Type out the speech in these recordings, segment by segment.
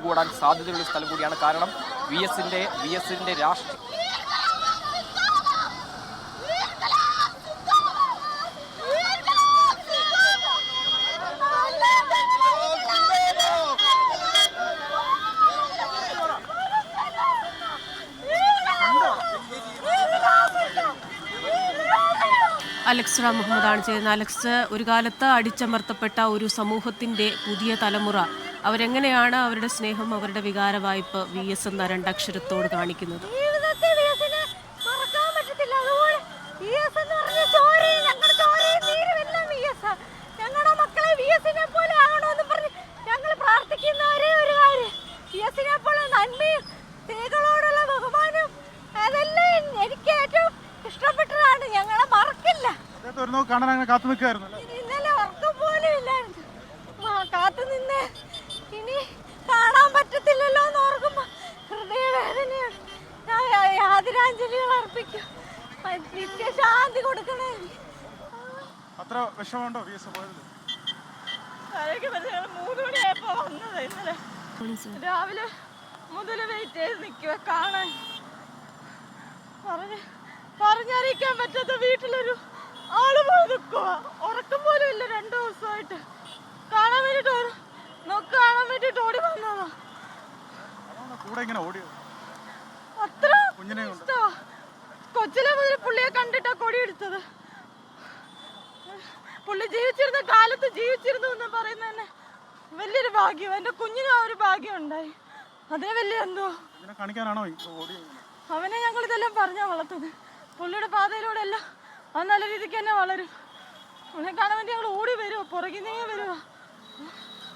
കൂടാൻ സാധ്യതയുള്ള സ്ഥലം കൂടിയാണ്. കാരണം വി എസിന്റെ രാഷ്ട്രീയ അലക്സ് റാം മുഹമ്മദാണ് ചെയ്യുന്നത്. അലക്സ്, ഒരു കാലത്ത് അടിച്ചമർത്തപ്പെട്ട ഒരു സമൂഹത്തിന്റെ പുതിയ തലമുറ അവരെങ്ങനെയാണ് അവരുടെ സ്നേഹം, അവരുടെ വികാര വായ്പ വി എസ് എന്ന രണ്ടക്ഷരത്തോട് കാണിക്കുന്നത്? ഇന്നലെ ഉറക്കം പോലും ഇല്ലായിരുന്നു. കാത്തു നിന്ന് ഇനി കാണാൻ പറ്റത്തില്ലല്ലോ എന്ന് ഓർക്കുമ്പോ ഹൃദയവേദനയാണ്. ആദരാഞ്ജലികൾ അർപ്പിക്കും. നിത്യശാന്തി കൊടുക്കണേ. അത്ര വിഷമമുണ്ടോ വി എസ് പോയത്? 3 മണിയായപ്പോ വന്നത്. ഇന്നലെ രാവിലെ മുതൽ വെയിറ്റ് ചെയ്ത് നിൽക്കുക കാണാൻ. പറഞ്ഞറിയിക്കാൻ പറ്റാത്ത വീട്ടിലൊരു ആള് പോയി നിൽക്കുക. ഉറക്കം പോലും ഇല്ല 2 ദിവസമായിട്ട്. കാണാൻ വേണ്ടിട്ട് ഓടി വന്നതാ. അത്ര ഇഷ്ടമാ. കൊച്ചിലെ മുതൽ പുള്ളിയെ കണ്ടിട്ടാ കൊടി എടുത്തത്. പുള്ളി ജീവിച്ചിരുന്ന കാലത്ത് ജീവിച്ചിരുന്നു എന്ന് പറയുന്നത് തന്നെ വലിയൊരു ഭാഗ്യം. എന്റെ കുഞ്ഞിനും ആ ഒരു ഭാഗ്യം ഉണ്ടായി. അതേ വലിയ എന്തോ. അവനെ ഞങ്ങൾ ഇതെല്ലാം പറഞ്ഞാ വളർത്തുന്നത്. പുള്ളിയുടെ പാതയിലൂടെ എല്ലാം അത് നല്ല രീതിക്ക് തന്നെ വളരും. അവനെ കാണാൻ വേണ്ടി ഞങ്ങൾ ഓടി വരുമോ, പുറകിന്നേ വരുമോ.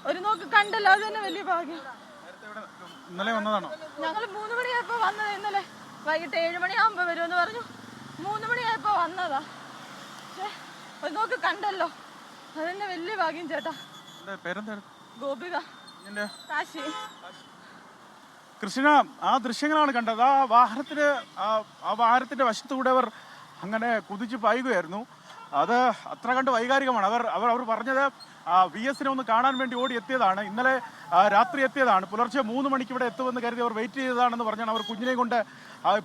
ഒരു നോക്ക് കണ്ടല്ലോ, അത് തന്നെ വലിയ ഭാഗ്യം. ഞങ്ങൾ 3 മണിയായപ്പോ വന്നത്. ഇന്നലെ വൈകിട്ട് 7 മണിയാകുമ്പോ വരുമെന്ന് പറഞ്ഞു. 3 മണിയായപ്പോ വന്നതാ. ഒരു നോക്ക് കണ്ടല്ലോ, അത് തന്നെ വലിയ ഭാഗ്യം ചേട്ടാ. ഗോപിക, കാശി. കൃഷ്ണ, ആ ദൃശ്യങ്ങളാണ് കണ്ടത്. ആ വാഹനത്തിന്റെ വശത്തുകൂടെ അവർ അങ്ങനെ കുതിച്ച് പായുകയായിരുന്നു. അത് അത്ര കണ്ട് വൈകാരികമാണ്. അവർ പറഞ്ഞത് വി എസിനെ ഒന്ന് കാണാൻ വേണ്ടി ഓടി എത്തിയതാണ്. ഇന്നലെ രാത്രി എത്തിയതാണ്. പുലർച്ചെ 3 മണിക്ക് ഇവിടെ എത്തുമെന്ന് കരുതി അവർ വെയിറ്റ് ചെയ്തതാണെന്ന് പറഞ്ഞാണ് അവർ കുഞ്ഞിനെയും കൊണ്ട്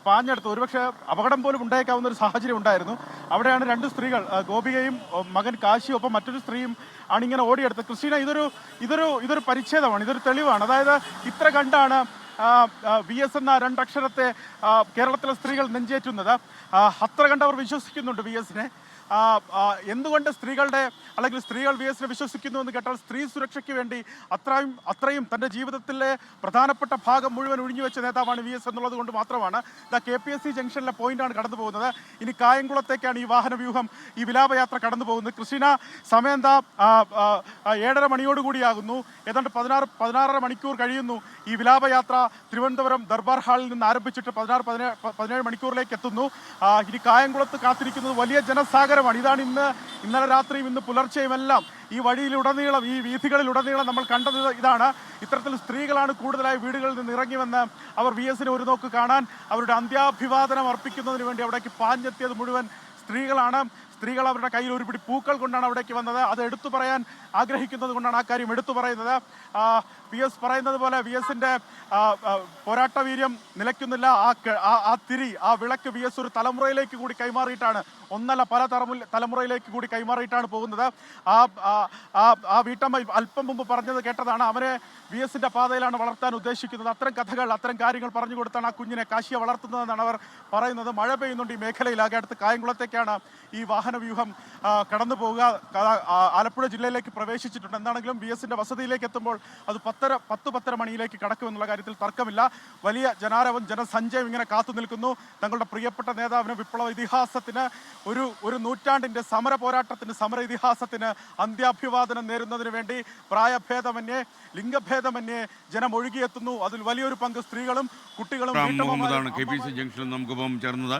പാഞ്ഞെടുത്ത്. ഒരുപക്ഷെ അപകടം പോലും ഉണ്ടായേക്കാവുന്ന ഒരു സാഹചര്യം ഉണ്ടായിരുന്നു. അവിടെയാണ് 2 സ്ത്രീകൾ, ഗോപികയും മകൻ കാശിയും ഒപ്പം മറ്റൊരു സ്ത്രീയും ആണ് ഇങ്ങനെ ഓടിയെടുത്തത്. ക്രിസ്റ്റീന, ഇതൊരു പരിച്ഛേദമാണ്, ഇതൊരു തെളിവാണ്. അതായത് ഇത്ര കണ്ടാണ് വി എസ് എന്ന 2 അക്ഷരത്തെ കേരളത്തിലെ സ്ത്രീകൾ നെഞ്ചേറ്റുന്നത്. അത്ര കണ്ട് അവർ വിശ്വസിക്കുന്നുണ്ട് വി എസിനെ. എന്തുകൊണ്ട് സ്ത്രീകൾ വി എസിനെ വിശ്വസിക്കുന്നു എന്ന് കേട്ടാൽ സ്ത്രീ സുരക്ഷയ്ക്ക് വേണ്ടി അത്രയും തൻ്റെ ജീവിതത്തിലെ പ്രധാനപ്പെട്ട ഭാഗം മുഴുവൻ ഒഴിഞ്ഞുവെച്ച നേതാവാണ് വി എസ് എന്നുള്ളത് കൊണ്ട് മാത്രമാണ്. KPSC ജംഗ്ഷനിലെ പോയിന്റാണ് കടന്നു പോകുന്നത്. ഇനി കായംകുളത്തേക്കാണ് ഈ വാഹന വ്യൂഹം, ഈ വിലാപയാത്ര കടന്നു പോകുന്നത്. ക്രിസ്റ്റീന, സമയം എന്താ 7:30 മണിയോടുകൂടിയാകുന്നു. ഏതാണ്ട് 16 മണിക്കൂർ കഴിയുന്നു ഈ വിലാപയാത്ര തിരുവനന്തപുരം ദർബാർ ഹാളിൽ നിന്ന് ആരംഭിച്ചിട്ട് 17 മണിക്കൂറിലേക്ക് എത്തുന്നു. ഇനി കായംകുളത്ത് കാത്തിരിക്കുന്നത് വലിയ ജനസാഗരമാണ്. ഇതാണ് ഇന്നലെ രാത്രിയും ഇന്ന് പുലർച്ചെയുമെല്ലാം ഈ വഴിയിലുടനീളം, ഈ വീഥികളിലുടനീളം നമ്മൾ കണ്ടത് ഇതാണ്. ഇത്തരത്തിൽ സ്ത്രീകളാണ് കൂടുതലായി വീടുകളിൽ നിന്ന് ഇറങ്ങിവന്ന് അവർ വി എസിനെ ഒരു നോക്ക് കാണാൻ, അവരുടെ അന്ത്യാഭിവാദനം അർപ്പിക്കുന്നതിന് വേണ്ടി അവിടേക്ക് പാഞ്ഞെത്തിയത് മുഴുവൻ സ്ത്രീകളാണ്. സ്ത്രീകൾ അവരുടെ കയ്യിൽ ഒരു പിടി പൂക്കൾ കൊണ്ടാണ് അവിടേക്ക് വന്നത്. അത് എടുത്തു പറയാൻ ആഗ്രഹിക്കുന്നത് കൊണ്ടാണ് ആ കാര്യം എടുത്തു പറയുന്നത്. വി എസ് പറയുന്നത് പോലെ വി എസിന്റെ പോരാട്ട വീര്യം നിലയ്ക്കുന്നില്ല. ആ വിളക്ക് വി എസ് ഒരു തലമുറയിലേക്ക് കൂടി കൈമാറിയിട്ടാണ്, ഒന്നല്ല പല തലമുറയിലേക്ക് കൂടി കൈമാറിയിട്ടാണ് പോകുന്നത്. ആ വീട്ടമ്മ അല്പം മുമ്പ് പറഞ്ഞത് കേട്ടതാണ്. അവനെ വി എസിന്റെ പാതയിലാണ് വളർത്താൻ ഉദ്ദേശിക്കുന്നത്. അത്തരം കഥകൾ, അത്തരം കാര്യങ്ങൾ പറഞ്ഞു കൊടുത്താണ് ആ കുഞ്ഞിനെ, കാശിയെ വളർത്തുന്നതെന്നാണ് അവർ പറയുന്നത്. മഴ പെയ്യുന്നുണ്ട് ഈ മേഖലയിലാകെ. അടുത്ത് കായംകുളത്തേക്കാണ് ഈ വാഹനവ്യൂഹം കടന്നു പോവുക. ആലപ്പുഴ ജില്ലയിലേക്ക് പ്രവേശിച്ചിട്ടുണ്ട്. എന്താണെങ്കിലും വി എസിന്റെ വസതിയിലേക്ക് എത്തുമ്പോൾ അത് 10-10:30 മണിയിലേക്ക് കടക്കുമെന്നുള്ള കാര്യത്തിൽ തർക്കമില്ല. വലിയ ജനാരവം, ജനസഞ്ചയം ഇങ്ങനെ കാത്തു നിൽക്കുന്നു. തങ്ങളുടെ പ്രിയപ്പെട്ട നേതാവിന്, വിപ്ലവ ഇതിഹാസത്തിന്, ഒരു നൂറ്റാണ്ടിന്റെ സമര പോരാട്ടത്തിന്, സമര ഇതിഹാസത്തിന് അന്ത്യാഭിവാദനം നേരുന്നതിന് വേണ്ടി പ്രായഭേദമന്യേ, ലിംഗഭേദമന്യേ ജനം ഒഴുകിയെത്തുന്നു. അതിൽ വലിയൊരു പങ്ക് സ്ത്രീകളും കുട്ടികളും KPSC ജംഗ്ഷനിൽ നമുക്കൊപ്പം ചേർന്നത്.